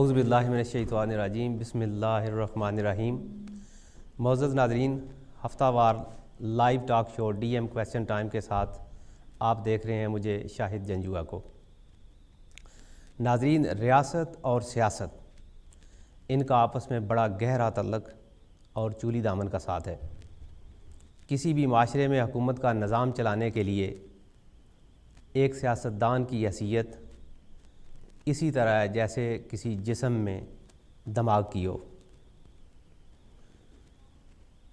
اعوذ باللہ من الشیطان الرجیم، بسم اللہ الرحمن الرحیم۔ معزز ناظرین، ہفتہ وار live talk show D M question time کے ساتھ آپ دیکھ رہے ہیں مجھے شاہد جنجوعہ کو۔ ناظرین، ریاست اور سیاست ان کا آپس میں بڑا گہرا تعلق اور چولی دامن کا ساتھ ہے۔ کسی بھی معاشرے میں حکومت کا نظام چلانے کے لیے ایک سیاستدان کی حیثیت اسی طرح ہے جیسے کسی جسم میں دماغ کی ہو۔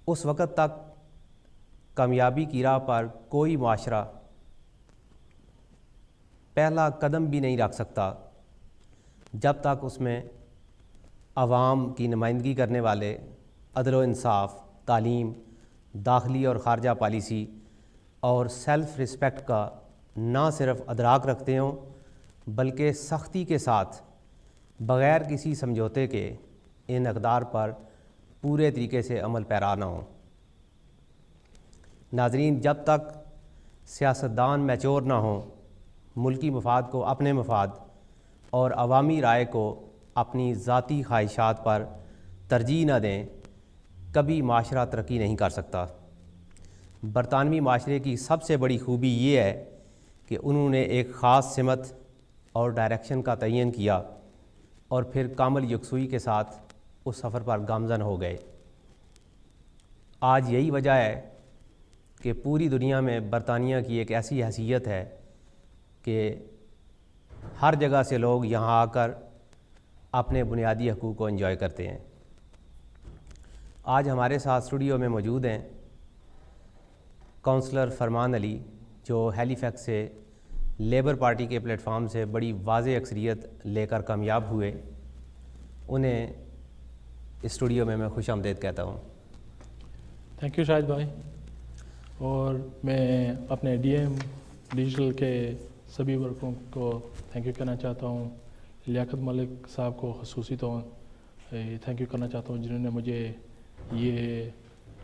اس وقت تک کامیابی کی راہ پر کوئی معاشرہ پہلا قدم بھی نہیں رکھ سکتا جب تک اس میں عوام کی نمائندگی کرنے والے عدل و انصاف، تعلیم، داخلی اور خارجہ پالیسی اور سیلف رسپیکٹ کا نہ صرف ادراک رکھتے ہوں بلکہ سختی کے ساتھ بغیر کسی سمجھوتے کے ان اقدار پر پورے طریقے سے عمل پیرا نہ ہوں۔ ناظرین، جب تک سیاستدان میچور نہ ہوں، ملکی مفاد کو اپنے مفاد اور عوامی رائے کو اپنی ذاتی خواہشات پر ترجیح نہ دیں، کبھی معاشرہ ترقی نہیں کر سکتا۔ برطانوی معاشرے کی سب سے بڑی خوبی یہ ہے کہ انہوں نے ایک خاص سمت اور ڈائریکشن کا تعین کیا اور پھر کامل یکسوئی کے ساتھ اس سفر پر گامزن ہو گئے۔ آج یہی وجہ ہے کہ پوری دنیا میں برطانیہ کی ایک ایسی حیثیت ہے کہ ہر جگہ سے لوگ یہاں آ کر اپنے بنیادی حقوق کو انجوائے کرتے ہیں۔ آج ہمارے ساتھ اسٹوڈیو میں موجود ہیں کونسلر فرمان علی، جو ہیلی فیکس سے لیبر پارٹی کے پلیٹ فارم سے بڑی واضح اکثریت لے کر کامیاب ہوئے۔ انہیں اسٹوڈیو میں خوش آمدید کہتا ہوں۔ تھینک یو شاہد بھائی، اور میں اپنے ڈی ایم ڈیجیٹل کے سبھی ورکروں کو تھینک یو کہنا چاہتا ہوں۔ لیاقت ملک صاحب کو خصوصی طور تھینک یو کرنا چاہتا ہوں جنہوں نے مجھے یہ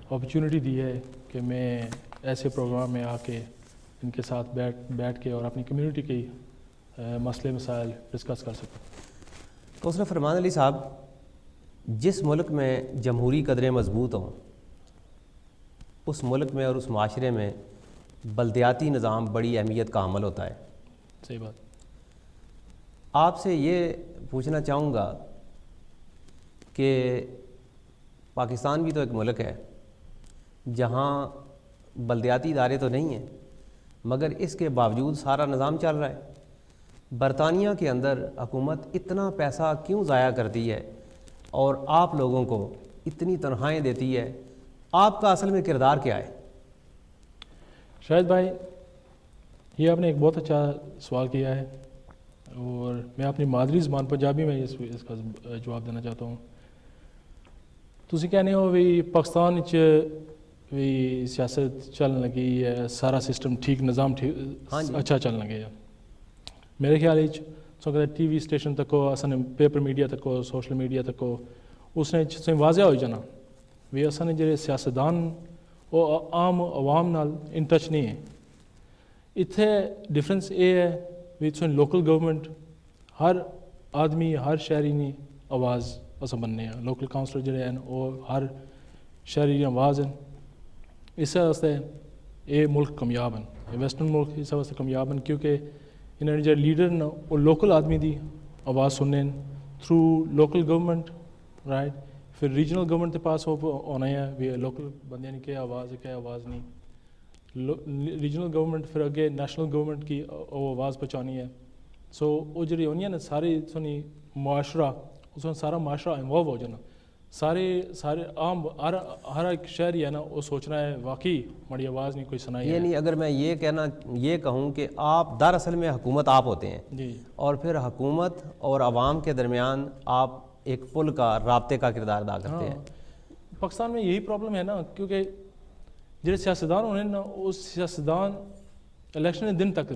اپرچونٹی دی ہے کہ میں ایسے پروگرام میں آ کے ان کے ساتھ بیٹھ کے اور اپنی کمیونٹی کے مسئلے مسائل ڈسکس کر سکوں۔ کونسلر فرمان علی صاحب، جس ملک میں جمہوری قدریں مضبوط ہوں اس ملک میں اور اس معاشرے میں بلدیاتی نظام بڑی اہمیت کا حامل ہوتا ہے۔ صحیح بات۔ آپ سے یہ پوچھنا چاہوں گا کہ پاکستان بھی تو ایک ملک ہے جہاں بلدیاتی ادارے تو نہیں ہیں، مگر اس کے باوجود سارا نظام چل رہا ہے۔ برطانیہ کے اندر حکومت اتنا پیسہ کیوں ضائع کرتی ہے اور آپ لوگوں کو اتنی تنخواہیں دیتی ہے؟ آپ کا اصل میں کردار کیا ہے؟ شاہد بھائی، یہ آپ نے ایک بہت اچھا سوال کیا ہے، اور میں اپنی مادری زبان پنجابی میں اس کا جواب دینا چاہتا ہوں۔ تسی کہنے ہو بھی پاکستان بھی سیاست چلن لگی ہے، سارا سسٹم ٹھیک، نظام ٹھیک اچھا چلن لگے ہے۔ میرے خیال ٹی وی اسٹیشن تک ہو، اصل پیپر میڈیا تک ہو، سوشل میڈیا تک ہو، اس نے واضح ہو جانا بھی اصل جڑے سیاستدان وہ عام عوام نال ان ٹچ نہیں ہے۔ اتنے ڈفرینس یہ ہے بھی لوکل گورنمنٹ ہر آدمی، ہر شہری نے آواز اصل بننے ہیں۔ لوکل کاؤنسلر جڑے ہیں وہ ہر شہری کی آواز ہیں۔ اس واسطے یہ ملک کامیاب ہیں، یہ ویسٹرن ملک اس واسطے کامیاب ہیں کیونکہ انہوں نے جو لیڈر نا وہ لوکل آدمی دی آواز سننے تھرو لوکل گورنمنٹ، رائٹ۔ پھر ریجنل گورنمنٹ کے پاس ہونا ہے بھی لوکل بندے نے کیا آواز ہے، کیا آواز نہیں۔ ریجنل گورنمنٹ پھر اگے نیشنل گورنمنٹ کی وہ آواز پہنچانی ہے۔ سو وہ جڑی ہونی ہے نا ساری سنی معاشرہ، اس میں سارا معاشرہ انوالو ہو جانا، سارے عام ہر ایک شہری ہے نا وہ سوچنا ہے واقعی ہماری آواز نہیں کوئی سنائی ہے۔ یعنی اگر میں یہ کہوں کہ آپ دراصل میں حکومت آپ ہوتے ہیں جی، اور پھر حکومت اور عوام کے درمیان آپ ایک پل کا، رابطے کا کردار ادا کرتے ہیں۔ پاکستان میں یہی پرابلم ہے نا، کیونکہ جڑے سیاستدان ہونے نا وہ سیاستدان الیکشن کے دن تک،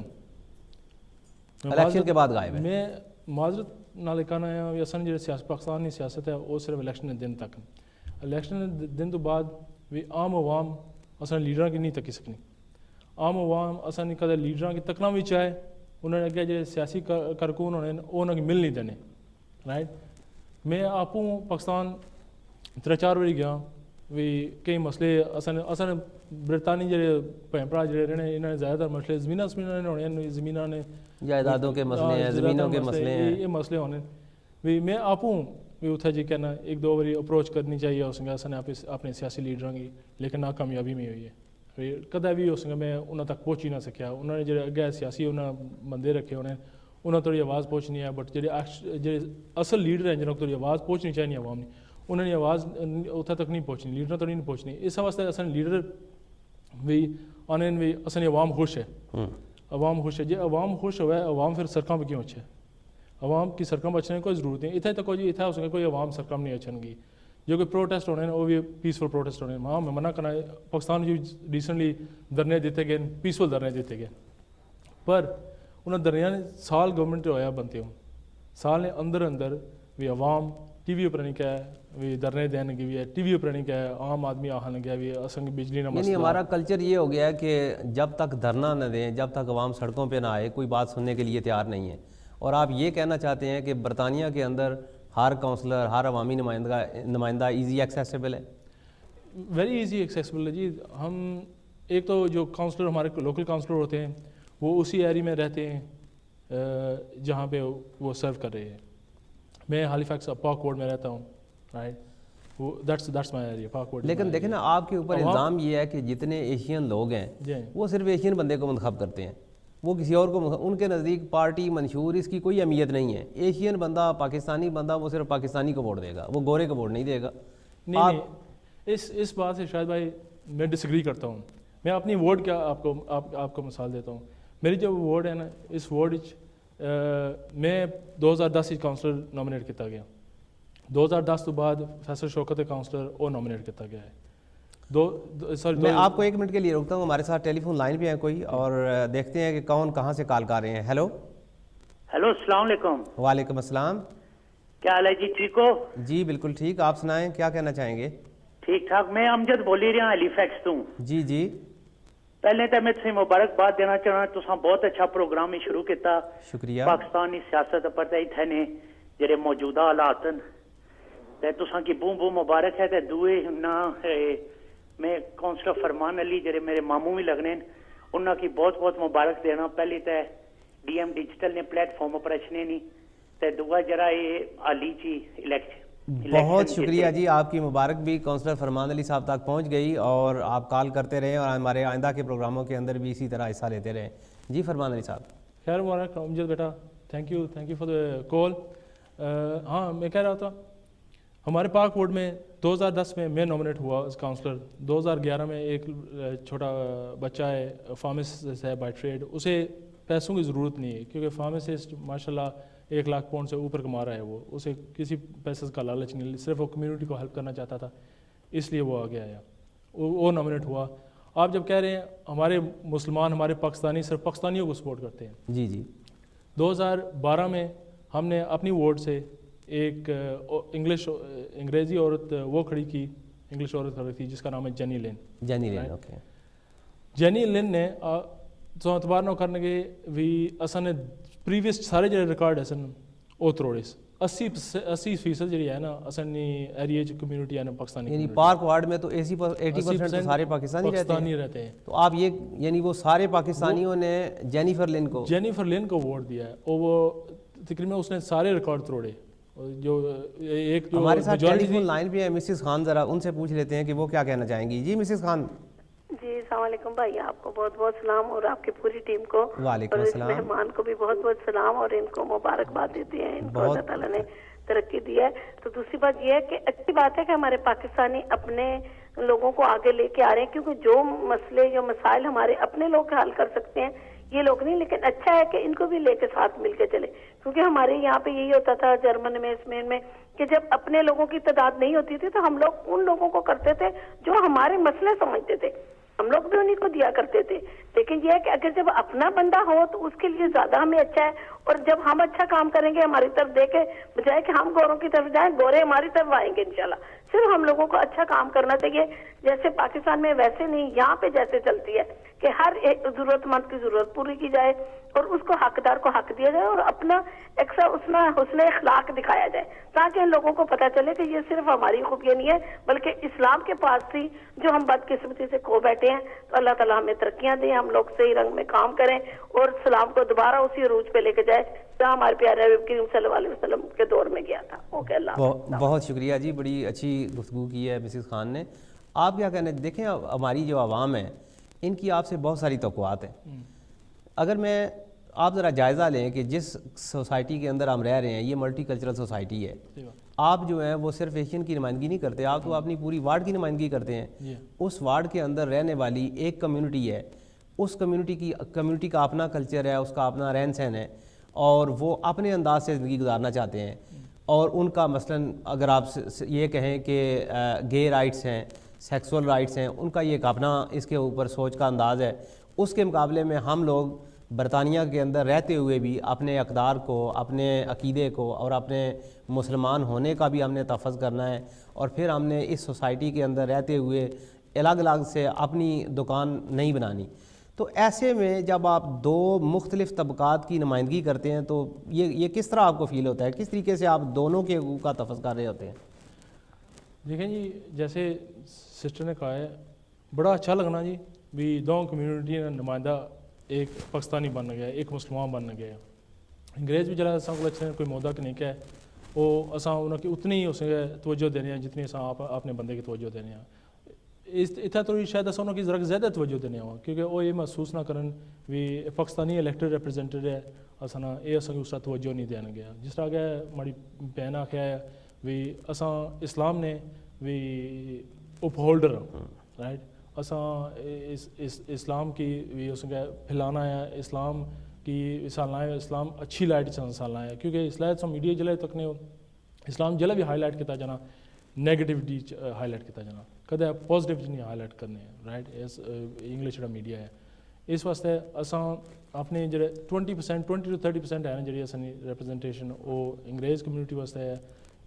الیکشن کے بعد غائب ہے۔ میں معذرت نال کہنا ہے اصل جڑے پاکستانی سیاست ہے وہ صرف الیکشن کے دن تک، الیکشن کے دن تو بعد بھی عام عوام اصل لیڈراں کی نہیں تکی سکنی۔ عام عوام اصل کدے لیڈراں کی تکنا بھی چاہے، انہوں نے اگے جو سیاسی کارکن ہونے وہ انہوں نے مل نہیں دینے، رائٹ۔ میں آپوں پاکستان 3-4 باری گیا بھی کئی مسئلے اصل برطانوی جڑے بھن بھرا جڑے رہنے انہوں نے زیادہ تر مسئلے زمیناں ہونے ہیں, زمیناں نے جائیدادوں کے مسئلے ہیں, زمینوں کے مسئلے ہیں, یہ مسئلے ہونے بھی میں آپوں بھی اتھا جی کہنا 1-2 باری اپروچ کرنی چاہیے اس نے اصل اپنے سیاسی لیڈراں کی, لیکن ناکامیابی میں ہوئی ہے. کدے بھی اس میں انہوں تک پہنچ ہی نہ سکیا. انہوں نے جڑے اگے سیاسی انہوں بندے رکھے ہونے انہوں تھوڑی آواز پہنچنی ہے, بٹ جڑے اصل لیڈر ہیں جنہوں تھوڑی آواز پہنچنی چاہیے عوام نے, انہوں نے آواز اتھا تک نہیں پہنچنی, لیڈر تک نہیں پہنچنی. اس واسطے اصل لیڈر بھی آنے بھی اصل عوام خوش ہے, عوام خوش ہے. جی عوام خوش ہوا ہے, عوام پھر سڑکوں پہ کیوں اچھے, عوام کی سڑکوں پہ اچھنے کی کوئی ضرورت نہیں. اتنے تک جی اتنا اس میں کوئی عوام سڑکوں نہیں اچھن گی. جو کوئی پروٹیسٹ ہونے وہ بھی پیسفل پروٹیسٹ ہونے. ہاں میں منع کرنا, پاکستان جو ریسنٹلی دھرنے دیتے گئے, پیسفل دھرنے دیتے گئے, پر انہوں دھرنے نے سال گورنمنٹ ہویا بنتے ہوں, سال نے اندر بھی عوام ٹی وی اوپر نہیں کہا بھی دھرنے دینے کی بھی ہے, ٹی وی اوپر نہیں کہا, عام آدمی آہن لگیا بھی اصل بجلی نہ مسئلہ. یعنی ہمارا کلچر یہ ہو گیا ہے کہ جب تک دھرنا نہ دیں, جب تک عوام سڑکوں پہ نہ آئے, کوئی بات سننے کے لیے تیار نہیں ہے. اور آپ یہ کہنا چاہتے ہیں کہ برطانیہ کے اندر ہر کونسلر, ہر عوامی نمائندہ ایزی ایکسیسیبل ہے؟ ویری ایزی ایکسیسیبل ہے جی. ہم ایک تو جو کاؤنسلر ہمارے لوکل کاؤنسلر ہوتے ہیں وہ اسی ایریا میں رہتے ہیں جہاں پہ وہ سرو کر رہے ہیں. میں ہالیفیکس پاک وارڈ میں رہتا ہوں, رائٹ, وہ دیٹس مائی ایریا, پاک وارڈ. لیکن دیکھیں نا, آپ کے اوپر الزام یہ ہے کہ جتنے ایشین لوگ ہیں وہ صرف ایشین بندے کو منتخب کرتے ہیں, وہ کسی اور کو ان کے نزدیک پارٹی منشور اس کی کوئی اہمیت نہیں ہے. ایشین بندہ, پاکستانی بندہ, وہ صرف پاکستانی کو ووٹ دے گا, وہ گورے کو ووٹ نہیں دے گا. نہیں, اس بات سے شاید بھائی میں ڈس ایگری کرتا ہوں. میں اپنی وارڈ کا آپ کو مثال دیتا ہوں. میری جو وارڈ ہے نا, اس وارڈ میں 2010 کاؤنسلر نامینیٹ کیا گیا. 2010 تو بعد فیصل شوکت کاؤنسلر وہ نامینیٹ کیا گیا ہے. میں آپ کو 1 منٹ کے لیے روکتا ہوں, ہمارے ساتھ ٹیلی فون لائن پہ ہیں کوئی, اور دیکھتے ہیں کہ کون کہاں سے کال کر رہے ہیں. ہیلو السلام علیکم. وعلیکم السلام. کیا حال ہے جی, ٹھیک ہو؟ جی بالکل ٹھیک, آپ سنائیں کیا کہنا چاہیں گے؟ ٹھیک ٹھاک. میں امجد بولی رہا ہیلیفیکس تو. جی جی, پہلے تو میں تمہیں مبارکباد دینا چاہنا, تساں بہت اچھا پروگرام ہی شروع کیتا. شکریہ. پاکستانی سیاست پر تے نے جڑے موجودہ حالات تے تساں کی بوں بوں مبارک ہے. تے دوئے نا میں کونسلر فرمان علی جڑے میرے ماموں بھی لگنے انہاں کی بہت بہت مبارک دینا. پہلی تے ڈی ایم ڈیجیٹل نے پلیٹ فارم پر اچھنے نہیں, تے دوسرا جرا یہ علی جی الیکشن. بہت شکریہ جی, آپ کی مبارک بھی کونسلر فرمان علی صاحب تک پہنچ گئی, اور آپ کال کرتے رہیں اور ہمارے آئندہ کے پروگراموں کے اندر بھی اسی طرح حصہ لیتے رہیں. جی فرمان علی صاحب. خیر مبارک امجد بیٹا, تھینک یو فار دا کال. ہاں میں کہہ رہا تھا ہمارے پاک وارڈ میں 2010 میں نامینیٹ ہوا اس کاؤنسلر. 2011 میں ایک چھوٹا بچہ ہے, فارماسسٹ ہے بائی ٹریڈ, اسے پیسوں کی ضرورت نہیں ہے کیونکہ فارماسسٹ ماشاء اللہ 1 لاکھ پاؤنڈ سے اوپر کما رہا ہے. وہ اسے کسی پیسے کا لالچ نہیں, صرف وہ کمیونٹی کو ہیلپ کرنا چاہتا تھا, اس لیے وہ آگے آیا, وہ نامینیٹ ہوا. آپ جب کہہ رہے ہیں ہمارے مسلمان, ہمارے پاکستانی صرف پاکستانیوں کو سپورٹ کرتے ہیں. جی جی, 2012 میں ہم نے اپنی وارڈ سے ایک انگریزی عورت وہ کھڑی کی, انگلش عورت کھڑی تھی جس کا نام ہے جینی لین. اوکے. جینی لین نے تو اعتبار نہ کرنے کے بھی اصل نے پریویس سارے جڑے ریکارڈ ہیں وہ تروڑے. 80% جڑی ہے نا اصل ایریا کمیونٹی ہے نا پاکستانی, یعنی پارک وارڈ میں تو 80% سارے پاکستانی رہتے ہیں. تو آپ یہ یعنی وہ سارے پاکستانیوں نے جینیفر لین کو ووٹ دیا ہے, اور وہ تقریباً اس نے سارے ریکارڈ توڑے. جو ایک ہمارے ساتھ ٹیلی فون لائن پہ ہے مسز خان, ذرا ان سے پوچھ لیتے ہیں کہ وہ کیا کہنا چاہیں گی. جی مسز خان. جی السلام علیکم بھائی, آپ کو بہت بہت سلام اور آپ کی پوری ٹیم کو, وعلیکم السلام, اور اس مہمان کو بھی بہت بہت سلام, اور ان کو مبارکباد دیتے ہیں, ان کو اللہ تعالیٰ نے ترقی دی ہے. تو دوسری بات یہ ہے کہ اچھی بات ہے کہ ہمارے پاکستانی اپنے لوگوں کو آگے لے کے آ رہے ہیں, کیونکہ جو مسئلے جو مسائل ہمارے اپنے لوگ حل کر سکتے ہیں یہ لوگ نہیں, لیکن اچھا ہے کہ ان کو بھی لے کے ساتھ مل کے چلے. کیونکہ ہمارے یہاں پہ یہی ہوتا تھا جرمن میں, اسپین میں, کہ جب اپنے لوگوں کی تعداد نہیں ہوتی تھی تو ہم لوگ ان لوگوں کو کرتے تھے جو ہمارے مسئلے سمجھتے تھے, ہم لوگ بھی انہیں کو دیا کرتے تھے. لیکن یہ ہے کہ اگر جب اپنا بندہ ہو تو اس کے لیے زیادہ ہمیں اچھا ہے, اور جب ہم اچھا کام کریں گے ہماری طرف دیکھے بجائے کہ ہم گوروں کی طرف جائیں, گورے ہماری طرف آئیں گے انشاءاللہ. صرف ہم لوگوں کو اچھا کام کرنا چاہیے, جیسے پاکستان میں ویسے نہیں, یہاں پہ جیسے چلتی ہے کہ ہر ایک ضرورت مند کی ضرورت پوری کی جائے اور اس کو حقدار کو حق دیا جائے, اور اپنا حسن اخلاق دکھایا جائے, تاکہ ان لوگوں کو پتہ چلے کہ یہ صرف ہماری خوبیاں نہیں ہے بلکہ اسلام کے پاس تھی جو ہم بدقسمتی سے کھو بیٹھے ہیں. تو اللہ تعالیٰ ہمیں ترقیاں دیں, ہم لوگ صحیح رنگ میں کام کریں اور اسلام کو دوبارہ اسی عروج پہ لے کے جائے جہاں ہمارے پیارے نبی کریم صلی اللہ علیہ وسلم کے دور میں گیا تھا. اوکے, اللہ بہت شکریہ جی, بڑی اچھی گفتگو کی ہے مسز خان نے. آپ کیا کہنا, دیکھیں ہماری جو عوام ہے ان کی آپ سے بہت ساری توقعات ہیں. اگر میں آپ ذرا جائزہ لیں کہ جس سوسائٹی کے اندر ہم رہ رہے ہیں یہ ملٹی کلچرل سوسائٹی ہے, آپ جو ہیں وہ صرف ایشین کی نمائندگی نہیں کرتے, آپ تو اپنی پوری وارڈ کی نمائندگی کرتے ہیں. اس وارڈ کے اندر رہنے والی ایک کمیونٹی ہے, اس کمیونٹی کا اپنا کلچر ہے, اس کا اپنا رہن سہن ہے, اور وہ اپنے انداز سے زندگی گزارنا چاہتے ہیں. اور ان کا مثلاً اگر آپ یہ کہیں کہ گے رائٹس ہیں, سیکسول رائٹس ہیں, ان کا یہ ایک اپنا اس کے اوپر سوچ کا انداز ہے. اس کے مقابلے میں ہم لوگ برطانیہ کے اندر رہتے ہوئے بھی اپنے اقدار کو, اپنے عقیدے کو اور اپنے مسلمان ہونے کا بھی ہم نے تحفظ کرنا ہے, اور پھر ہم نے اس سوسائٹی کے اندر رہتے ہوئے الگ الگ سے اپنی دکان نہیں بنانی. تو ایسے میں جب آپ دو مختلف طبقات کی نمائندگی کرتے ہیں تو یہ کس طرح آپ کو فیل ہوتا ہے, کس طریقے سے آپ دونوں کے حقوق کا تحفظ کر رہے ہوتے ہیں؟ دیکھیں جی, جیسے سسٹر نے کہا ہے, بڑا اچھا لگنا جی بھی دونوں کمیونٹی کا نمائندہ ایک پاکستانی بن گیا, ایک مسلمان بن گیا. انگریز بھی جڑا اساں کو اچھے کوئی مودا کہ نہیں کہ وہ اساں انہوں کی اتنی ہی اس توجہ دینے ہیں جتنی اساں اپنے بندے کی توجہ دینے ہیں. اتنا تو شاید اساں انہوں کی ذرا زیادہ توجہ دینے ہوں, کیونکہ وہ یہ محسوس نہ کرن بھی پاکستانی الیکٹڈ ریپرزینٹیو ہے اساں یہ اساں کی اس طرح توجہ نہیں دینا گیا. جس طرح کہ ہماری بہن آخیا ہے بھی اساں اسلام نے بھی اپ ہولڈر رائٹ, اساں اسلام کی بھی اس کا پھیلانا ہے, اسلام کی سالنا ہے, اسلام اچھی لائٹ سالنا ہے, کیونکہ اس لائٹ سے میڈیا جلے تک نے اسلام جلے بھی ہائی لائٹ کیتا جانا, نیگیٹیوٹی ہائی لائٹ کیتا جانا, کدے پازیٹیو نہیں ہائی لائٹ کرنے رائٹ. انگلش جڑا میڈیا ہے اس واسطے اساں اپنے جڑے 20% 20 to 30% ہے نا جڑی اساں ریپرزنٹیشن وہ انگریز کمیونٹی واسطے ہے,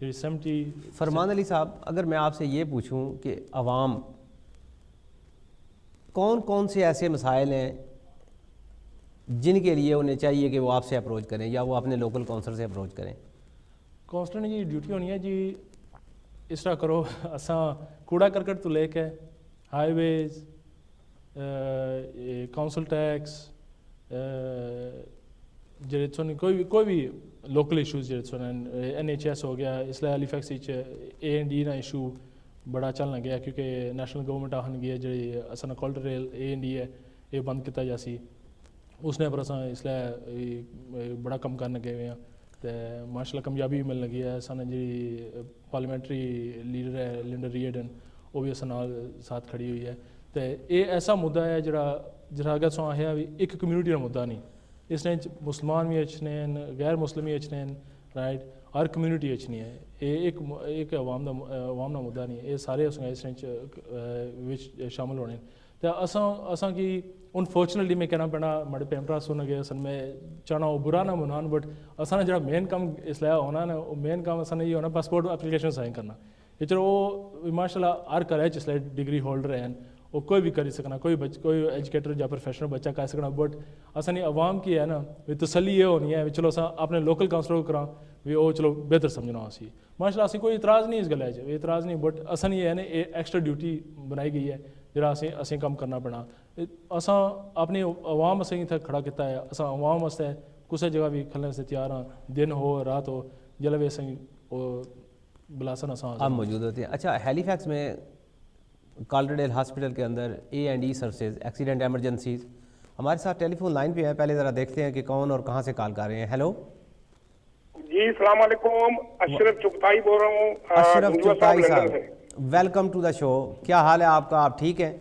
جڑی 70. فرمان علی صاحب, اگر میں آپ سے یہ پوچھوں کہ عوام کون کون سے ایسے مسائل ہیں جن کے لیے انہیں چاہیے کہ وہ آپ سے اپروچ کریں یا وہ اپنے لوکل کونسل سے اپروچ کریں؟ کونسلر نے جی ڈیوٹی ہونی ہے جی اس طرح کرو, اساں کوڑا کرکٹ تو لے کے ہائی ویز, کاؤنسل ٹیکس, جڑے کوئی بھی لوکل ایشوز جڑے NHS ہو گیا, اس لیے ہیلیفیکس A&E نا ایشو بڑا چلنا گیا کیونکہ نیشنل گورنمنٹ آخن گیا جی اصل کولڈ ریل A&E ہے یہ بند کیتا جاسی, اس نے پر اساں اس لیے بڑا کم کرنے گئے ہوئے ہیں. تو ماشاء اللہ کامیابی بھی مل لگی ہے. سن جی پارلیمنٹری لیڈر ہے لنڈا ریڈن, وہ بھی اس نال ساتھ کھڑی ہوئی ہے. تو یہ ایسا مدعا ہے جڑا اگر سو ہے بھی ایک کمیونٹی کا مدعا نہیں, اس نے مسلمان بھی اچھنے ہیں, غیر مسلم بھی اچھنے ہیں رائٹ, ہر کمیونٹی اچھنی ہے. یہ ایک عوام کا مدعا نہیں ہے, یہ سارے اس نے شامل ہونے. تو اساں کی انفارچونیٹلی میں کہنا پینا مڑے پیمپرا سن گئے اصل میں چاہنا وہ برا نہ منان, بٹ اصل نے جڑا مین کام اس لیے ہونا نا, وہ مین کام اصل نے یہ ہونا پاسپورٹ اپلیکیشن سائن کرنا. یہ چلو وہ ماشاء اللہ ہر کرے جس لیے ڈگری ہولڈر ہیں وہ کوئی بھی کر سکنا, کوئی ایجوکیٹر یا پروفیشنل بچہ کر سکنا. بٹ اصل یہ عوام کی ہے نا بھی تسلی یہ ہونی ہے چلو اصل اپنے لوکل کاؤنسلر کو کراں بھی وہ چلو بہتر سمجھنا سی. ماشاء اللہ اسی کوئی اعتراض نہیں اس گل ہے, اعتراض نہیں, بٹ اصل یہ ہے نا ایکسٹرا ڈیوٹی بنائی گئی ہے جڑا اسی کام کرنا پڑنا. اساں اپنی عوام اسیں اتنے کھڑا کیتا ہے, اساں عوام واسطے کسی جگہ بھی کھلنے سے تیار ہاں, دن ہو رات ہو جلے بھی اسیں وہ بلاسن اساں آپ موجود ہوتے ہیں. اچھا, ہیلی فیکس میں کالڈرڈیل ہاسپٹل کے اندر A&E سروسز ایکسیڈنٹ ایمرجنسیز ہمارے ساتھ ٹیلی فون لائن پہ ہے. پہلے ذرا دیکھتے ہیں کہ کون اور کہاں سے کال کر رہے ہیں. ہیلو جی السلام علیکم, اشرف چغتائی بول رہا ہوں. اشرف چغتائی صاحب, ویلکم ٹو دا شو. کیا حال ہے آپ کا, آپ ٹھیک ہیں؟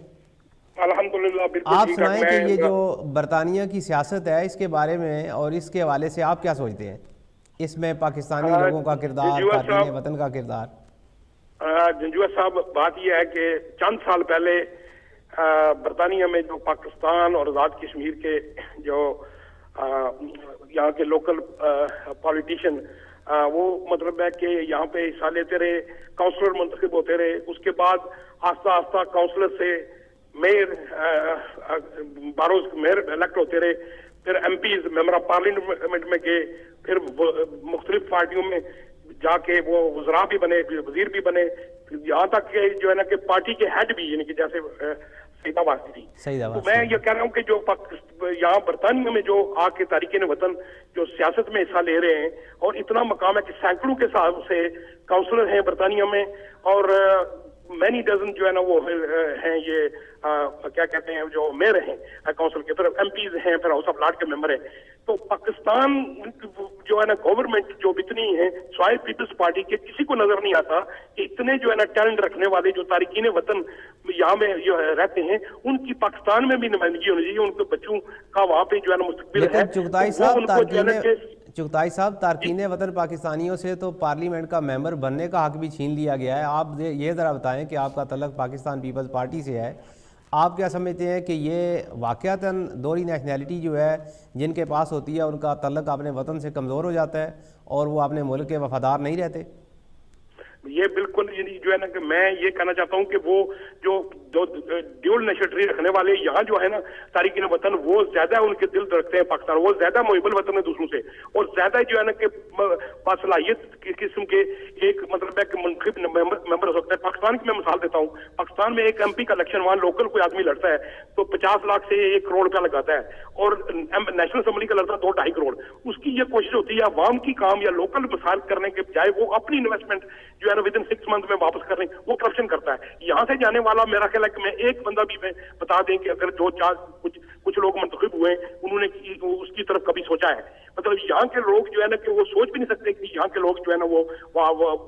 الحمدللہ بالکل آپ ٹھیک. سنائیں کہ یہ جو برطانیہ کی سیاست ہے اس کے بارے میں اور اس کے حوالے سے آپ کیا سوچتے ہیں, اس میں پاکستانی لوگوں کا کردار, قاتلین وطن کا کردار؟ جنجوہ صاحب, بات یہ ہے کہ چند سال پہلے برطانیہ میں جو پاکستان اور آزاد کشمیر کے جو یہاں کے لوکل پالیٹیشین وہ مطلب ہے کہ یہاں پہ حصہ لیتے رہے, کاؤنسلر منتخب ہوتے رہے, اس کے بعد آہستہ آہستہ کاؤنسلر سے میئر باروز میئر الیکٹ ہوتے رہے, پھر MPs member of parliament میں گئے, پھر مختلف پارٹیوں میں جا کے وہ وزراء بھی بنے, وزیر بھی بنے, یہاں تک کہ جو ہے نا کہ پارٹی کے ہیڈ بھی, یعنی کہ جیسے سیدہ واسطی تھی. تو میں یہ کہہ رہا ہوں کہ جو یہاں برطانیہ میں جو آ کے تارکین وطن جو سیاست میں حصہ لے رہے ہیں, اور اتنا مقام ہے کہ سینکڑوں کے حساب سے کاؤنسلر ہیں برطانیہ میں, اور مینی ڈزن جو ہے نا وہ ہیں یہ کیا کہتے ہیں جو میئر ہیں کاؤنسل کے, طرف ایم پیز ہیں, پھر ہاؤس آف لارڈ کے ممبر ہیں. تو پاکستان جو ہے نا گورنمنٹ جو اتنی ہے سوائے پیپلز پارٹی کے کسی کو نظر نہیں آتا کہ اتنے جو ہے نا ٹیلنٹ رکھنے والے جو تارکین وطن یہاں میں جو رہتے ہیں ان کی پاکستان میں بھی نمائندگی ہونی چاہیے, ان کے بچوں کا وہاں پہ جو ہے نا مستقبل ہے. چغتائی صاحب تارکین وطن پاکستانیوں سے تو پارلیمنٹ کا ممبر بننے کا حق بھی چھین لیا گیا ہے. آپ یہ ذرا بتائیں کہ آپ کا تعلق پاکستان پیپلز پارٹی سے ہے, آپ کیا سمجھتے ہیں کہ یہ واقعتاً دوہری نیشنلٹی جو ہے جن کے پاس ہوتی ہے ان کا تعلق اپنے وطن سے کمزور ہو جاتا ہے اور وہ اپنے ملک کے وفادار نہیں رہتے؟ یہ بالکل جو ہے نا کہ میں یہ کہنا چاہتا ہوں کہ وہ جو ڈیول نیشنلٹی رکھنے والے یہاں جو ہے نا تارکین وطن وہ زیادہ ان کے دل رکھتے ہیں پاکستان, وہ زیادہ محب الوطن ہے دوسروں سے, اور زیادہ جو ہے نا کہ باصلاحیت قسم کے ایک مطلب ہے کہ منتخب ممبر ہو سکتا ہے. پاکستان کی میں مثال دیتا ہوں, پاکستان میں ایک ایم پی کا الیکشن وہاں لوکل کوئی آدمی لڑتا ہے تو 50 لاکھ سے 1 کروڑ روپیہ لگاتا ہے, اور نیشنل اسمبلی کا لڑتا ہے 2-2.5 کروڑ. اس کی یہ کوشش ہوتی ہے عوام کی کام یا لوکل مسائل کرنے کے بجائے وہ اپنی انویسٹمنٹ جو ہے نا ود ان 6 منتھ میں واپس کر رہے ہیں, وہ کرپشن کرتا ہے. یہاں سے جانے والا میرا خیال ہے کہ میں ایک بندہ بھی میں بتا دیں کہ اگر جو کچھ لوگ منتخب ہوئے انہوں نے اس کی طرف کبھی سوچا ہے. مطلب یہاں کے لوگ جو ہے نا کہ وہ سوچ بھی نہیں سکتے کہ یہاں کے لوگ جو ہے نا وہ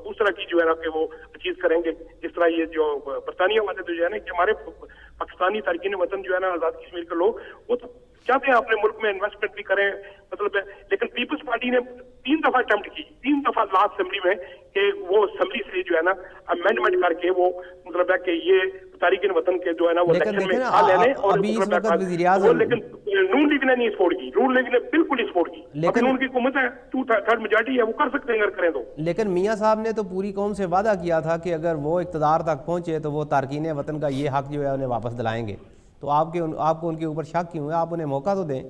اس طرح کی جو ہے نا کہ وہ چیز کریں گے جس طرح یہ جو برطانیہ والے جو ہے نا کہ ہمارے پاکستانی تارکین وطن جو ہے نا آزاد کشمیر کے لوگ وہ تو چاہتے ہیں اپنے ملک میں انویسٹمنٹ بھی کریں مطلب ہے, لیکن پیپلز پارٹی نے 3 دفعہ اٹمپٹ کی, 3 دفعہ لاسٹ اسمبلی میں کہ وہ اسمبلی سے جو ہے نا امینڈمنٹ کر کے وہ مطلب ہے کہ یہ تارکین وطن کے جو ہے نا وہ الیکشن میں حصہ لینے, اور لیکن نون لیگ نے نہیں سپورٹ کی, نون لیگ نے بالکل نہیں سپورٹ کی. لیکن ان کی حکومت ہے 2/3 میجارٹی ہے, وہ کر سکتے ہیں اگر کریں تو. لیکن میاں صاحب نے تو پوری قوم سے وعدہ کیا تھا کہ اگر وہ اقتدار تک پہنچے تو وہ تارکین وطن کا یہ حق جو ہے انہیں واپس دلائیں گے. تو آپ کو ان کے اوپر شک کیوں ہے؟ آپ انہیں موقع تو دیں.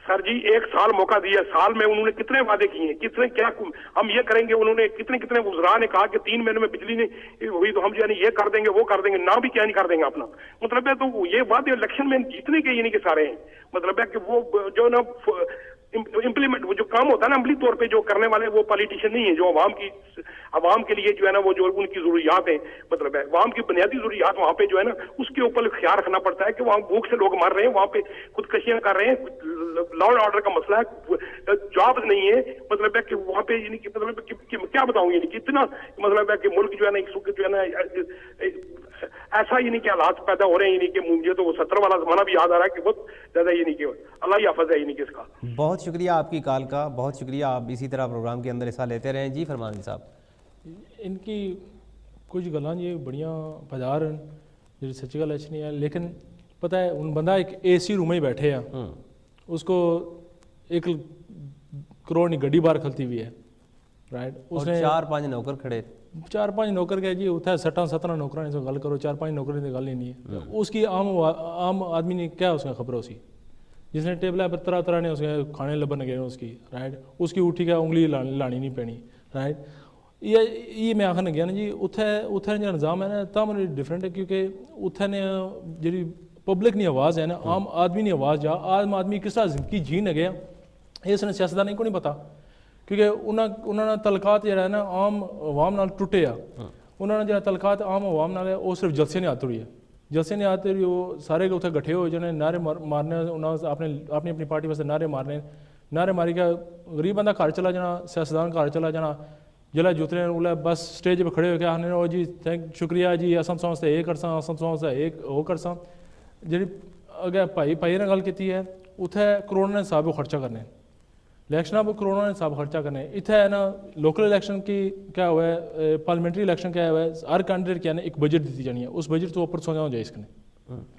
سر جی 1 سال موقع دیا, سال میں انہوں نے کتنے وعدے کیے ہیں, کتنے کیا ہم یہ کریں گے, انہوں نے کتنے وزراء نے کہا کہ 3 مہینے میں بجلی نہیں ہوئی تو ہم جو ہے یہ کر دیں گے وہ کر دیں گے, نہ بھی کیا نہیں کر دیں گے اپنا. مطلب ہے تو یہ وعدے الیکشن میں جیتنے کے یہ نہیں کہ سارے ہیں, مطلب ہے کہ وہ جو نا امپلیمنٹ وہ جو کام ہوتا ہے نا عملی طور پہ جو کرنے والے وہ پالیٹیشین نہیں ہے, جو عوام کے لیے جو ہے نا وہ جو ان کی ضروریات ہیں, مطلب ہے عوام کی بنیادی ضروریات وہاں پہ جو ہے نا اس کے اوپر خیال رکھنا پڑتا ہے کہ وہاں بھوک سے لوگ مر رہے ہیں, وہاں پہ خودکشیاں کر رہے ہیں, لا اینڈ آرڈر کا مسئلہ ہے, جاب نہیں ہے, مطلب ہے کہ وہاں پہ یعنی کہ مطلب کیا بتاؤں یعنی کہ اتنا مطلب ہے کہ ملک جو ہے نا جو ہے نا ایسا یعنی کہ حالات پیدا ہو رہے ہیں, یعنی کہ مجھے تو وہ 70 والا زمانہ بھی یاد آ رہا ہے کہ بہت زیادہ یعنی کہ اللہ حافظ ہے یعنی کہ اس کا. بہت شکریہ آپ کی کال کا, بہت شکریہ, آپ اسی طرح پروگرام کے اندر حصہ لیتے رہیں. جی فرمان علی صاحب. ان کی کچھ گلاں یہ بڑیاں بازار ہیں جی سچی گل اچھی نہیں ہے, لیکن پتہ ہے ان بندہ ایک اے سی روم میں بیٹھے ہیں, اس کو 1 کروڑ کی گڈی باہر کھلتی ہوئی ہے, رائٹ, اس نے 4-5 نوکر کھڑے, 4-5 نوکر کے جی اتنے 60-70 نوکر سے گل کرو, 4-5 نوکر کی گل ہی نہیں ہے. اس کی عام آدمی نے کیا اس کا خبر ہو سی, جس نے ٹیبل پر طرح نے اس کے کھانے لبن گئے اس کی, رائٹ, اس کی اٹھی کا انگلی لانی نہیں پینی, رائٹ. یہ میں آخر گیا نا جی اتنے جو نظام ہے نا تم ڈفرینٹ ہے, کیونکہ اتنے جی پبلک نہیں آواز ہے نا, عام آدمی نہیں آواز, جا عام آدمی کس طرح زندگی جین ہے گیا اس نے سیاستدان کو نہیں پتا, کیونکہ انہوں نے تعلقات جڑا ہے نا عام عوام نال ٹوٹے آ, انہوں نے جڑا تعلقات عام عوام نال ہے وہ صرف جلسے نہیں آتی رہی ہے, جلسے نہیں آتے رہی, وہ سارے اتنے گٹھے ہوئے جنہیں نعرے مارنے, انہوں نے اپنی پارٹی واسطے نعرے ماری کے غریب بندہ گھر چلا جانا, سیاستدان گھر چلا جانا, جلا جوتنے انہیں بس سٹیج پہ کھڑے ہو کے آنے او جی شکریہ جی اساں واسطے یہ کرساں, اساں واسطے ایک وہ کرساں. جی اگر بھائی نے گل کی ہے اتنے کروڑوں نے حساب خرچہ کرنے, الیکشن پہ کروڑوں نے حساب خرچہ کرنے. اتنے ہے نا لوکل الیکشن کی کیا ہوا ہے, پارلیمنٹری الیکشن کیا ہوا ہے, ہر کینڈیڈیٹ کیا ہے ایک بجٹ دیتی جانی ہے, اس بجٹ تو اوپر سوچا ہو جائے اس نے,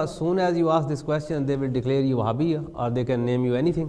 as soon as you ask this question they will declare you Wahhabi or they can name you anything.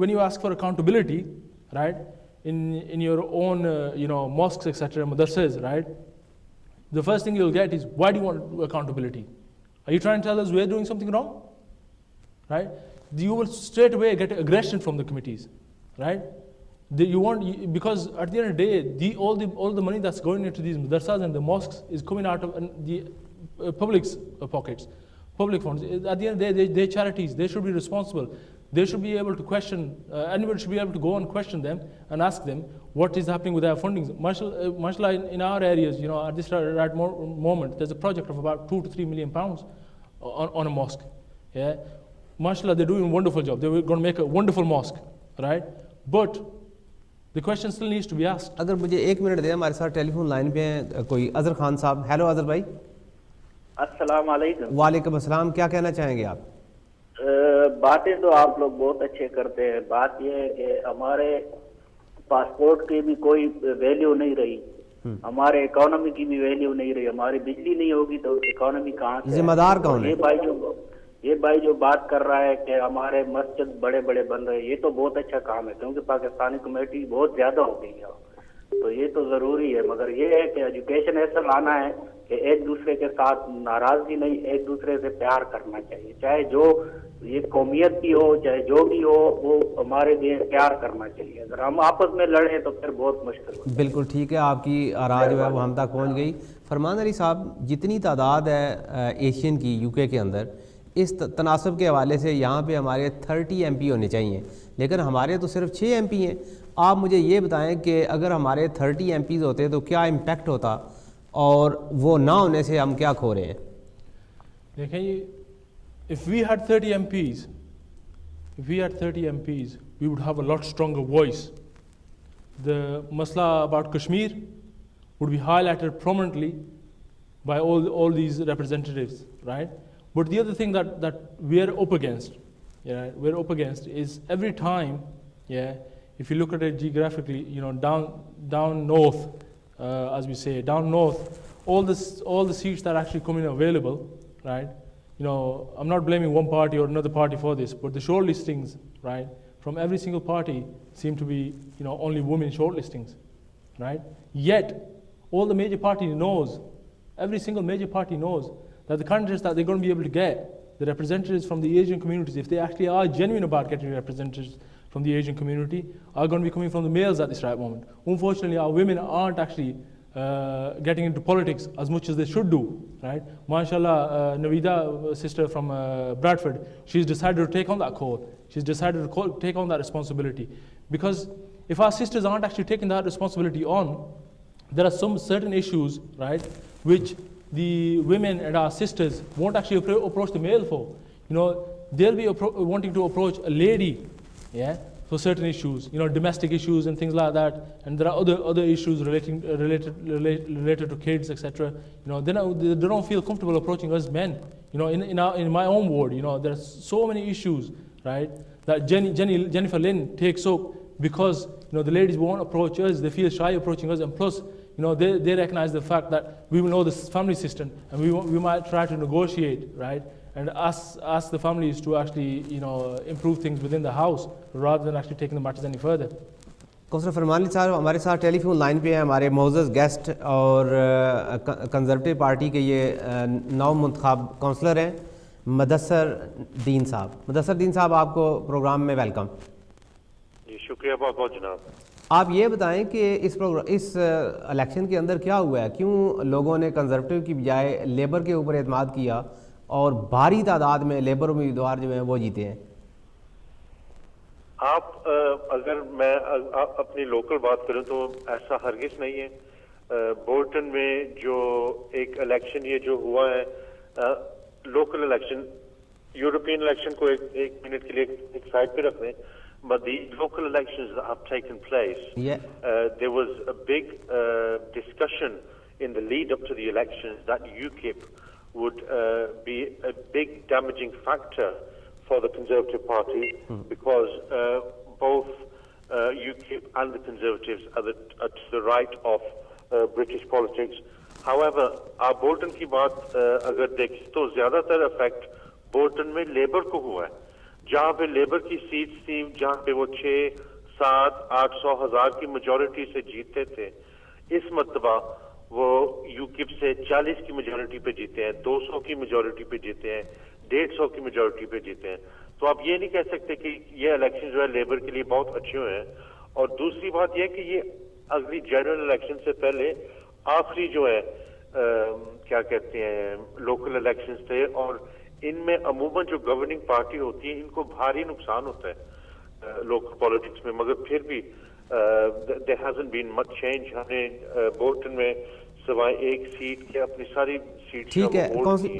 when you ask for accountability right in your own mosques etc madrasas right the first thing you'll get is why do you want accountability? Are you trying to tell us we're doing something wrong? Right? You will straight away get aggression from the committees, right? Because at the end of the day, all the money that's going into these madrasas and the mosques is coming out of the public's pockets, public funds. At the end of the day, they're charities. They should be responsible. They should be able to question. Anybody should be able to go and question them and ask them what is happening with their funding. Mashallah, in our areas, at this right moment, there's a project of about £2 to £3 million on a mosque. Yeah, mashallah, they're doing a wonderful job. They're going to make a wonderful mosque, right? But the question still needs to be asked. اگر مجھے 1 minute دیں, ہمارے ساتھ ٹیلی phone line پہ ہیں کوئی اظہر خان صاحب. Hello Azhar بھائی. السلام علیکم. وعلیکم السلام. کیا کہنا چاہیں گے آپ؟ باتیں تو آپ لوگ بہت اچھے کرتے ہیں. بات یہ ہے کہ ہمارے پاسپورٹ کی بھی کوئی ویلیو نہیں رہی, ہمارے اکانومی کی بھی ویلیو نہیں رہی. ہماری بجلی نہیں ہوگی تو اکانومی کہاں سے؟ ذمہ دار کون ہے؟ یہ بھائی جو بات کر رہا ہے کہ ہمارے مسجد بڑے بڑے بن رہے ہیں, یہ تو بہت اچھا کام ہے کیونکہ پاکستانی کمیونٹی بہت زیادہ ہو گئی ہے, تو یہ تو ضروری ہے. مگر یہ ہے کہ ایجوکیشن ایسا لانا ہے کہ ایک دوسرے کے ساتھ ناراضگی نہیں, ایک دوسرے سے پیار کرنا چاہیے. چاہے جو یہ قومیت کی ہو, چاہے جو بھی ہو, وہ ہمارے لیے پیار کرنا چاہیے. اگر ہم آپس میں لڑیں تو پھر بہت مشکل ہے. بالکل ٹھیک ہے, آپ کی آراء جو ہے وہ ہم تک پہنچ گئی. فرمان علی صاحب, جتنی تعداد ہے ایشین کی یو کے اندر, اس تناسب کے حوالے سے یہاں پہ ہمارے 30 ایم پی ہونے چاہیے, لیکن ہمارے تو صرف 6 ایم پی ہیں. آپ مجھے یہ بتائیں کہ اگر ہمارے 30 ایم پیز ہوتے تو کیا امپیکٹ ہوتا, اور وہ نہ ہونے سے ہم کیا کھو رہے ہیں؟ دیکھیں جی, if we had 30 MPs, we would have a lot stronger voice. The masla about Kashmir would be highlighted prominently by all these representatives, right? But the other thing that we're up against, is every time, if you look at it geographically, down north, as we say, down north, all the seats that are actually coming available, right? I'm not blaming one party or another party for this, but the shortlistings, right, from every single party seem to be, only women shortlistings, right? Yet, all the major party knows, every single major party knows that the candidates that they're going to be able to get, the representatives from the Asian communities, if they actually are genuine about getting representatives from the Asian community, are going to be coming from the males at this right moment. Unfortunately, our women aren't actually getting into politics as much as they should do, right? MashaAllah, Navida, sister from Bradford, she's decided to take on that call. She's decided to take on that responsibility. Because if our sisters aren't actually taking that responsibility on, there are some certain issues, right, which the women and our sisters won't actually approach the male for. They'll be wanting to approach a lady, for certain issues, domestic issues and things like that. And there are other issues related to kids, etc. They don't feel comfortable approaching us men. In my own ward, there are so many issues, right, that Jennifer Lynn takes up because the ladies won't approach us. They feel shy approaching us, and plus, they recognize the fact that we will know this family system, and we might try to negotiate, right, and ask the families to actually improve things within the house rather than actually taking the matters any further. Councillor Farman Ali صاحب ہمارے ساتھ ٹیلی phone line پہ ہیں, ہمارے معزز guest اور conservative party کے یہ نو منتخب کونسلر ہیں, مدثر دین صاحب. مدثر دین صاحب, آپ کو پروگرام میں ویلکم. جی شکریہ بہت بہت جناب. آپ یہ بتائیں کہ اس الیکشن کے اندر کیا ہوا ہے, کیوں لوگوں نے کنزرویٹو کی بجائے لیبر کے اوپر اعتماد کیا اور بھاری تعداد میں لیبر امیدوار جو ہیں وہ جیتے ہیں؟ آپ اگر میں اپنی لوکل بات کروں تو ایسا ہرگز نہیں ہے. بولٹن میں جو ایک الیکشن یہ جو ہوا ہے, لوکل الیکشن, یورپین الیکشن کو ایک منٹ کے لیے ایک سائڈ پہ رکھ دیں, but the local elections that have taken place, there was a big discussion in the lead up to the elections that UKIP would be a big damaging factor for the Conservative Party, because both UKIP and the Conservatives are to the right of British politics. However, آپ Bolton کی بات اگر دیکھیں تو زیادہ تر effect Bolton میں labour کو ہوا ہے, جہاں پہ لیبر کی سیٹس تھی, جہاں پہ وہ 600, 700, 800 کی میجورٹی سے جیتے تھے. اس مرتبہ وہ یوکپ سے 40 کی میجورٹی پہ جیتے ہیں, 200 کی میجورٹی پہ جیتے ہیں, 150 کی میجورٹی پہ جیتے ہیں. تو آپ یہ نہیں کہہ سکتے کہ یہ الیکشن جو ہے لیبر کے لیے بہت اچھے ہوئے ہیں. اور دوسری بات یہ کہ یہ اگلی جنرل الیکشن سے پہلے آخری جو ہے کیا کہتے ہیں لوکل الیکشنز تھے, اور ان میں عموماً جو گورننگ پارٹی ہوتی ہے ان کو بھاری نقصان ہوتا ہے لوکل پالیٹکس میں. مگر پھر بھی there hasn't been much change. ہم نے بولٹن میں سوائے ایک سیٹ کے اپنی ساری سیٹ. ٹھیک ہے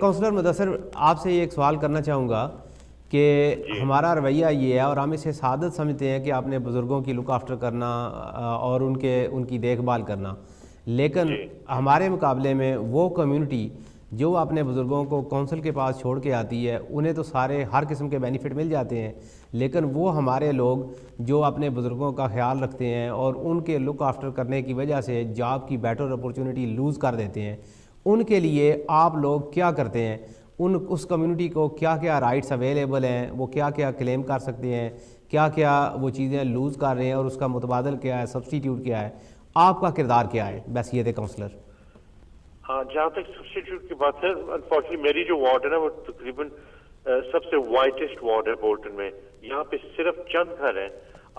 کونسلر مدثر, آپ سے یہ ایک سوال کرنا چاہوں گا کہ ہمارا رویہ یہ ہے اور ہم اسے سعادت سمجھتے ہیں کہ اپنے بزرگوں کی لک آفٹر کرنا اور ان کی دیکھ بھال کرنا، لیکن ہمارے مقابلے میں وہ کمیونٹی جو اپنے بزرگوں کو کونسل کے پاس چھوڑ کے آتی ہے انہیں تو سارے ہر قسم کے بینیفٹ مل جاتے ہیں، لیکن وہ ہمارے لوگ جو اپنے بزرگوں کا خیال رکھتے ہیں اور ان کے لک آفٹر کرنے کی وجہ سے جاب کی بیٹر اپورچونٹی لوز کر دیتے ہیں، ان کے لیے آپ لوگ کیا کرتے ہیں؟ اس کمیونٹی کو کیا کیا رائٹس اویلیبل ہیں، وہ کیا کیا کلیم کر سکتے ہیں، کیا کیا وہ چیزیں لوز کر رہے ہیں اور اس کا متبادل کیا ہے، سبسٹیٹیوٹ کیا ہے، آپ کا کردار کیا ہے بحیثیت کونسلر؟ ہاں، جہاں تک سبسٹیٹیوٹ کی بات ہے، انفارچونیٹلی میری جو وارڈ ہے نا وہ تقریباً سب سے وائٹسٹ وارڈ ہے بولٹن میں. یہاں پہ صرف چند گھر ہیں،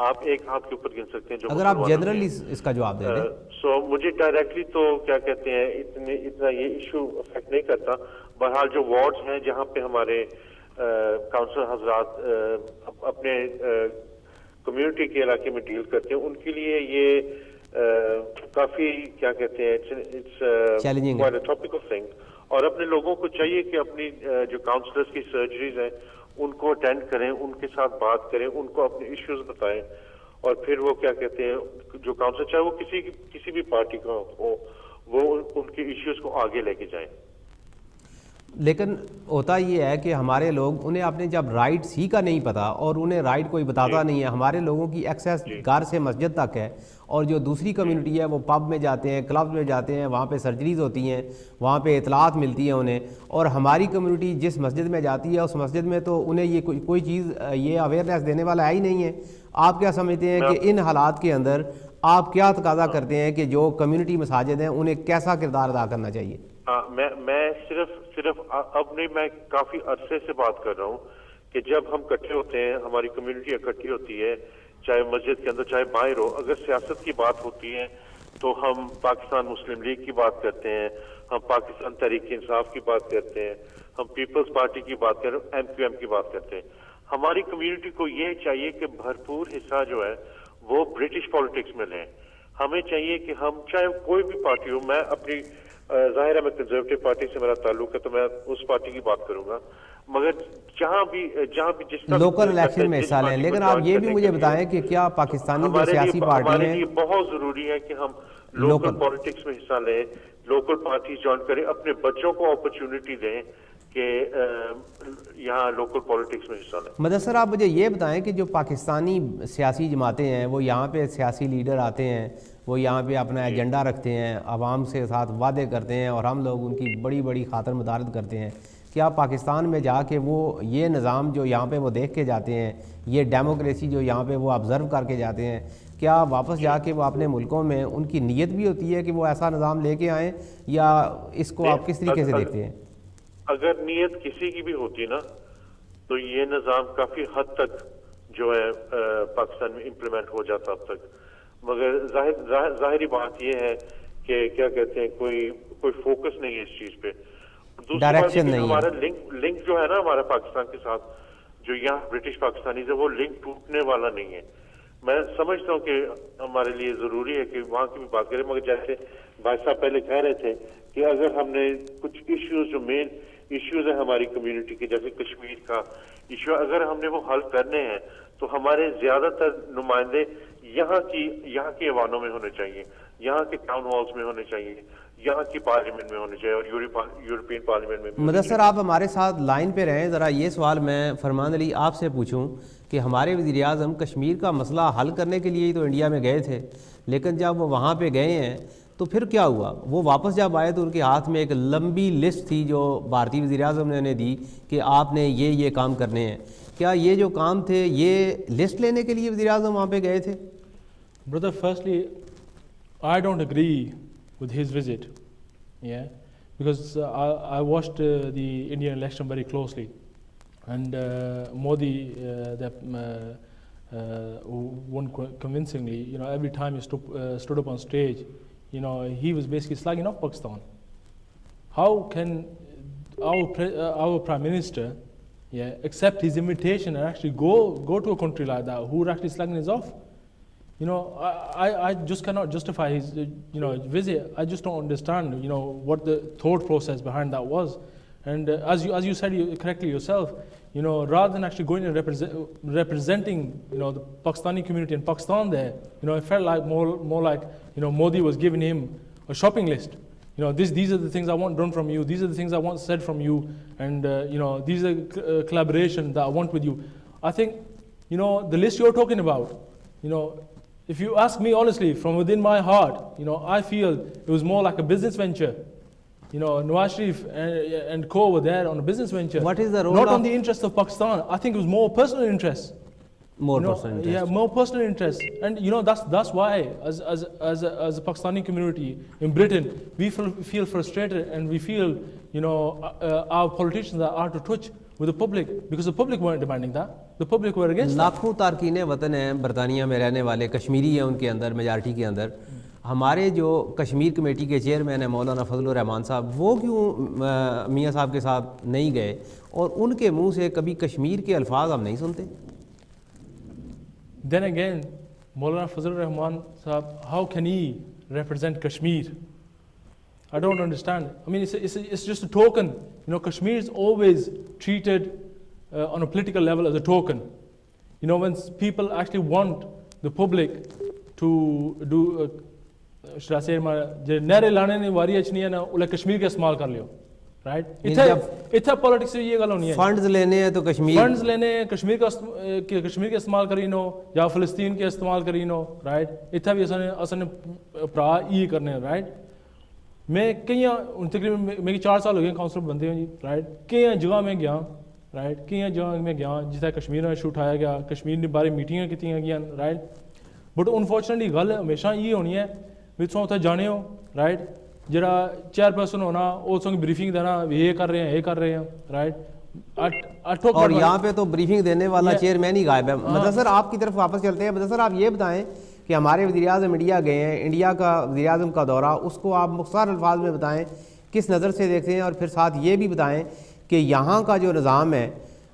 آپ ایک ہاتھ کے اوپر گن سکتے ہیں جو اگر آپ جنرلی اس کا جواب دے دیں. سو مجھے ڈائریکٹلی تو کیا کہتے ہیں اتنا یہ ایشو افیکٹ نہیں کرتا. بہرحال جو وارڈز ہیں جہاں پہ ہمارے کاؤنسلر حضرات اپنے کمیونٹی کے علاقے میں ڈیل کرتے ہیں، ان کے لیے یہ کافی کیا کہتے ہیں چیلنجنگ ٹاپیکل تھنگ. اور اپنے لوگوں کو چاہیے کہ اپنی جو کاؤنسلرز کی سرجریز ہیں ان کو اٹینڈ کریں، ان کے ساتھ بات کریں، ان کو اپنے ایشوز بتائیں، اور پھر وہ کیا کہتے ہیں جو کاؤنسلر چاہے وہ کسی بھی پارٹی کا ہو وہ ان کے ایشوز کو آگے لے کے جائیں. لیکن ہوتا یہ ہے کہ ہمارے لوگ انہیں اپنے جب رائٹس ہی کا نہیں پتہ اور انہیں رائٹ کوئی بتاتا نہیں ہے. ہمارے لوگوں کی ایکسیس گھر سے مسجد تک ہے، اور جو دوسری کمیونٹی ہے وہ پب میں جاتے ہیں، کلب میں جاتے ہیں، وہاں پہ سرجریز ہوتی ہیں، وہاں پہ اطلاعات ملتی ہیں انہیں. اور ہماری کمیونٹی جس مسجد میں جاتی ہے اس مسجد میں تو انہیں یہ کوئی چیز یہ اویئرنیس دینے والا ہے ہی نہیں ہے. آپ کیا سمجھتے ہیں کہ ان حالات کے اندر آپ کیا تقاضا کرتے ہیں کہ جو کمیونٹی مساجد ہیں انہیں کیسا کردار ادا کرنا چاہیے؟ میں صرف اب نہیں، میں کافی عرصے سے بات کر رہا ہوں کہ جب ہم اکٹھے ہوتے ہیں، ہماری کمیونٹی اکٹھی ہوتی ہے، چاہے مسجد کے اندر چاہے باہر ہو، اگر سیاست کی بات ہوتی ہے تو ہم پاکستان مسلم لیگ کی بات کرتے ہیں، ہم پاکستان تحریک انصاف کی بات کرتے ہیں، ہم پیپلز پارٹی کی بات کرتے ہیں، MQM کی بات کرتے ہیں. ہماری کمیونٹی کو یہ چاہیے کہ بھرپور حصہ جو ہے وہ برٹش پالیٹکس میں لیں. ہمیں چاہیے کہ ہم چاہے کوئی بھی پارٹی ہو، میں اپنی ظاہر ہے میں کنزرویٹو پارٹی سے میرا تعلق ہے تو میں اس پارٹی کی بات کروں گا، مگر جہاں بھی جس کا لوکل الیکشن میں حصہ لیں. لیکن آپ یہ بھی مجھے بتائیں کہ کیا پاکستانی جو سیاسی پارٹی ہمارے لیے بہت ضروری ہے کہ ہم لوکل پالیٹکس میں حصہ لیں، لوکل پارٹی جوائن کریں، اپنے بچوں کو اپرچونٹی دیں کہ یہاں لوکل پالیٹکس میں حصہ لیں. مدثر آپ مجھے یہ بتائیں کہ جو پاکستانی سیاسی جماعتیں ہیں وہ یہاں پہ سیاسی لیڈر آتے ہیں، وہ یہاں پہ اپنا ایجنڈا رکھتے ہیں، عوام سے ساتھ وعدے کرتے ہیں اور ہم لوگ ان کی بڑی بڑی خاطر مدارت کرتے ہیں. کیا پاکستان میں جا کے وہ یہ نظام جو یہاں پہ وہ دیکھ کے جاتے ہیں، یہ ڈیموکریسی جو یہاں پہ وہ آبزرو کر کے جاتے ہیں، کیا واپس جا کے وہ اپنے ملکوں میں ان کی نیت بھی ہوتی ہے کہ وہ ایسا نظام لے کے آئیں، یا اس کو آپ کس طریقے سے دیکھتے ہیں؟ اگر نیت کسی کی بھی ہوتی نا تو یہ نظام کافی حد تک جو ہے پاکستان میں امپلیمنٹ ہو جاتا اب تک. مگر ظاہری بات یہ ہے کہ کیا کہتے ہیں کوئی فوکس نہیں ہے اس چیز پہ. ڈائریکشن نہیں ہے. ہمارا لنک جو ہے نا ہمارا پاکستان کے ساتھ جو یہاں برٹش پاکستانیز ہے وہ لنک ٹوٹنے والا نہیں ہے. میں سمجھتا ہوں کہ ہمارے لیے ضروری ہے کہ وہاں کی بھی بات کریں، مگر جیسے بھائی صاحب پہلے کہہ رہے تھے کہ اگر ہم نے کچھ ایشوز جو مین ایشوز ہیں ہماری کمیونٹی کے، جیسے کشمیر کا ایشو، اگر ہم نے وہ حل کرنے ہیں تو ہمارے زیادہ تر نمائندے یہاں کی ایوانوں میں ہونے چاہیے، یہاں کے ٹاؤن ہالز میں ہونے چاہیے، یہاں کی پارلیمنٹ میں ہونے چاہیے اور یورپین پارلیمنٹ میں. مدثر آپ ہمارے ساتھ لائن پہ رہیں. ذرا یہ سوال میں فرمان علی آپ سے پوچھوں کہ ہمارے وزیر اعظم کشمیر کا مسئلہ حل کرنے کے لیے ہی تو انڈیا میں گئے تھے، لیکن جب وہ وہاں پہ گئے ہیں تو پھر کیا ہوا؟ وہ واپس جب آئے تو ان کے ہاتھ میں ایک لمبی لسٹ تھی جو بھارتی وزیر اعظم نے انہیں دی کہ آپ نے یہ کام کرنے ہیں. کیا یہ جو کام تھے یہ لسٹ لینے کے لیے وزیر اعظم وہاں پہ گئے تھے؟ Brother, firstly, I don't agree with his visit, because I watched the Indian election very closely, and Modi won convincingly. Every time he stood up on stage, he was basically slagging off Pakistan. How can our Prime Minister accept his invitation and actually go to a country like that who are actually slagging us off? I just cannot justify his visit. I just don't understand what the thought process behind that was. And as you said correctly yourself, rather than actually going and representing, the Pakistani community in Pakistan there, it felt like more like, Modi was giving him a shopping list. These are the things I want done from you. These are the things I want said from you. And, these are collaboration that I want with you. I think, the list you're talking about, if you ask me honestly, from within my heart, I feel it was more like a business venture. Nawaz Sharif and co were there on a business venture. What is the role Not of- on the interest of Pakistan. I think it was more personal interest. More personal interest. Yeah, more personal interest. And that's why as a Pakistani community in Britain, we feel frustrated, and we feel our politicians are out of touch with the public, because the public weren't demanding that. The public were against that. لاکھوں تارکین وطن ہیں برطانیہ میں رہنے والے، کشمیری ہیں ان کے اندر، میجارٹی کے اندر. ہمارے جو کشمیر کمیٹی کے چیئرمین ہیں مولانا فضل الرحمان صاحب، وہ کیوں میاں صاحب کے ساتھ نہیں گئے، اور ان کے منہ سے کبھی کشمیر کے الفاظ ہم نہیں سنتے؟ Then again, Maulana Fazlur Rahman Sahab, how can he represent Kashmir? I don't understand. I mean, it's just a token. Kashmir is always treated on a political level as a token. When people actually want the public to do, should I say, nare lane ne wari achni hai na, ule Kashmir ke istemal kar liyo. Right? Itha politics se ye gal honi hai. Funds لینے ہیں تو Kashmir, funds لینے کشمیر کے استعمال کرینو یا فلسطین کے استعمال کرینو، رائٹ؟ اتنا بھی اصل پرا ای کرنے، رائٹ؟ میں کئی تقریباً میری 4 سال ہو گئے کاؤنسلر بندے ہیں جی، رائٹ؟ کئی جگہ میں گیا، رائٹ؟ کئی جگہ میں گیا جتنا کشمیر میں ایشو اٹھایا گیا، کشمیر نے بارے میٹنگاں کیتی گیا، رائٹ؟ بٹ انفارچونیٹلی گل ہمیشہ یہ ہونی ہے بھی تساں اتنے جانے ہو، رائٹ؟ جڑا چیئر پرسن ہونا وہ سنگ بریفنگ دینا یہ کر رہے ہیں، رائٹ؟ اور یہاں پہ تو بریفنگ دینے والا چیئرمین ہی غائب ہے. مدثر سر آپ کی طرف واپس چلتے ہیں. مدثر سر آپ یہ بتائیں کہ ہمارے وزیر اعظم انڈیا گئے ہیں، انڈیا کا وزیر اعظم کا دورہ، اس کو آپ مختصر الفاظ میں بتائیں کس نظر سے دیکھتے ہیں، اور پھر ساتھ یہ بھی بتائیں کہ یہاں کا جو نظام ہے،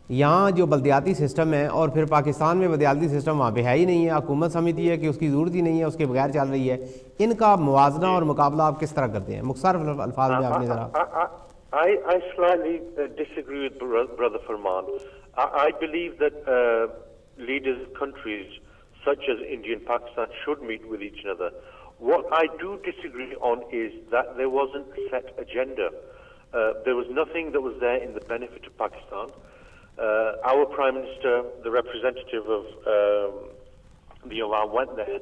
یہاں جو بلدیاتی سسٹم ہے، اور پھر پاکستان میں بلدیاتی سسٹم وہاں پہ ہے ہی نہیں ہے، حکومت سمجھتی ہے کہ اس کی ضرورت ہی نہیں ہے، اس کے بغیر چل رہی ہے، ان کا موازنہ اور مقابلہ آپ کس طرح کرتے ہیں؟ مختصر الفاظ میں آپ نے ذرا. I slightly disagree with Brother Farman. I believe that leaders of countries such as India and Pakistan should meet with each other. What I do disagree on is that there wasn't a set agenda. There was nothing that was there in the benefit of Pakistan. Our Prime Minister, the representative of the Awam, went there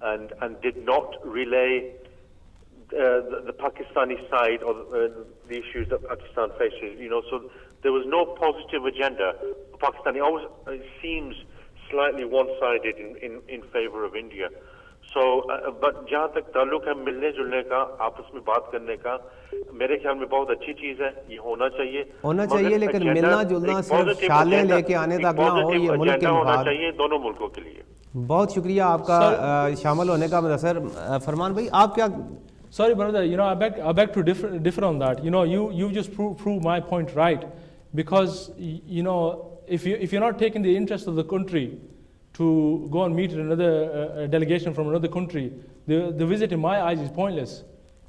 and did not relay the Pakistani side or the issues that Pakistan faces. So there was no positive agenda. Pakistani always seems slightly one-sided in favor of India. So, but جہاں تک تعلق ہے ملنے جلنے کا، آپس میں بات کرنے کا، میرے خیال میں بہت اچھی چیز ہے، یہ ہونا چاہیے، لیکن ملنا جلنا صرف شالیں لے کے آنے تک نہ ہو، یہ ملک کے ہونا مفاد. چاہیے دونوں ملکوں کے لیے. بہت شکریہ آپ کا شامل ہونے کا. مدثر فرمان بھائی آپ کیا؟ Sorry, brother. I beg to differ on that. You just prove my point right, because if you're not taking the interest of the country to go and meet another delegation from another country, the visit in my eyes is pointless.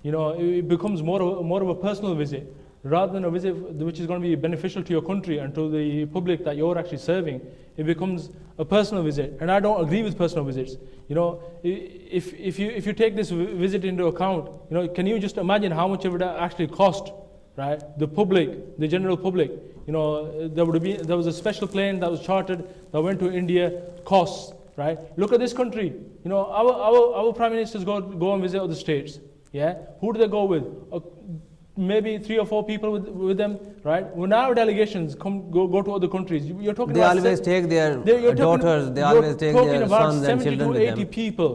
It becomes more of a personal visit rather than a visit which is going to be beneficial to your country and to the public that you're actually serving. It becomes a personal visit, and I don't agree with personal visits. If you take this visit into account, can you just imagine how much it would actually cost, right? The public, the general public. There was a special plane that was chartered that went to India, costs, right? Look at this country. Our prime ministers go and visit other states. Yeah, who do they go with? Maybe 3 or 4 people with them, right? When our delegations go to other countries, you're talking They about always take their daughters, they always take their sons and children with them. 70 to 80 people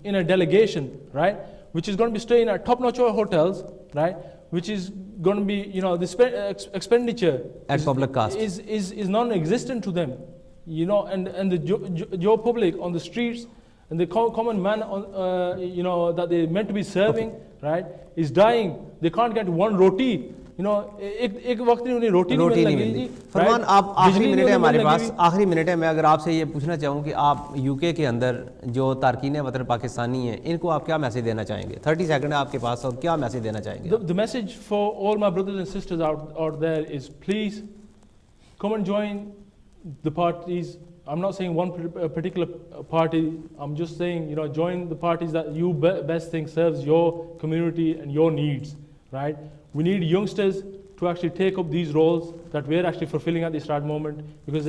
in a delegation, right? Which is going to be staying at top-notch hotels, right? Which is going to be, the expenditure At public cost. is non-existent to them, and the Joe public on the streets and the common man that they're meant to be serving, right, is dying. They can't get one roti ایک وقت نہیں انہیں روٹی نہیں ملنے لگی جی. فرمان آپ آخری منٹ ہے ہمارے پاس, آخری منٹ ہے, میں اگر آپ سے یہ پوچھنا چاہوں کہ آپ یو کے کے اندر جو تارکین وطن پاکستانی ہیں ان کو آپ کیا میسیج دینا چاہیں گے؟ 30 سیکنڈ ہے آپ کے پاس, اور کیا میسیج دینا چاہیں گے؟ The message for all my brothers and sisters out there is please come and join the parties. I'm not saying one particular party. I'm just saying, join the parties that you best think serves your community and your needs, right? We need youngsters to actually take up these roles that we're actually fulfilling at this right moment, because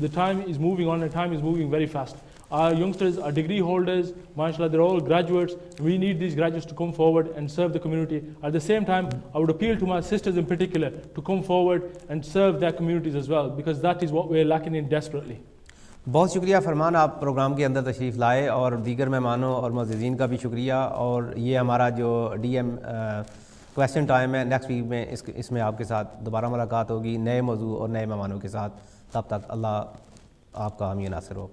the time is moving on and time is moving very fast. Our youngsters are degree holders, mashallah, they're all graduates. We need these graduates to come forward and serve the community. At the same time, I would appeal to my sisters in particular to come forward and serve their communities as well, because that is what we're lacking in desperately. بہت شکریہ فرمان, آپ programme کے اندر تشریف لائے, اور دیگر مہمانوں اور معززین کا بھی شکریہ. اور یہ ہمارا جو ڈی ایم کویسچن ٹائم ہے, نیکسٹ ویک میں اس میں آپ کے ساتھ دوبارہ ملاقات ہوگی نئے موضوع اور نئے مہمانوں کے ساتھ. تب تک اللہ آپ کا حامی ناصر ہو.